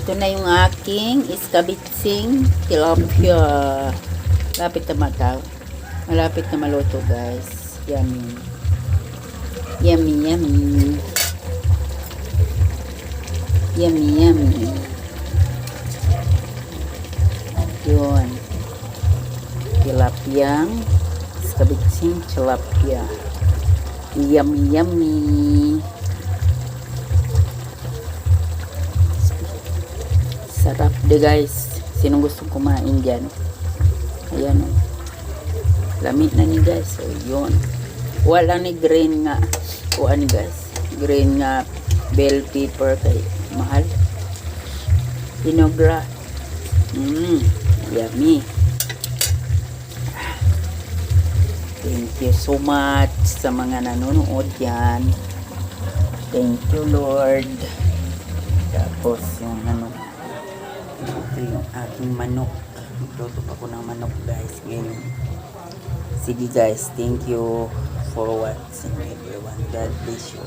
Ito na yung aking iskabitsing tilapia. Malapit na maluto, guys. Yummy. Yummy, yummy. Yummy, yummy. Yun. Tilapia. Iskabitsing tilapia. Yummy, yummy. Sarap de, guys. Sinong gustong kumain dyan? Ayan o. Lamit na ni, guys. So, yun. Wala ni green nga. Kuha ni, guys. Green nga bell pepper kay mahal. Vinogra. Yummy. Thank you so much sa mga nanonood yan. Thank you, Lord. Tapos yung yung aking manok. Magluto pa ko ng manok, guys, ngayon. Sige, guys, thank you for watching, everyone. God bless you.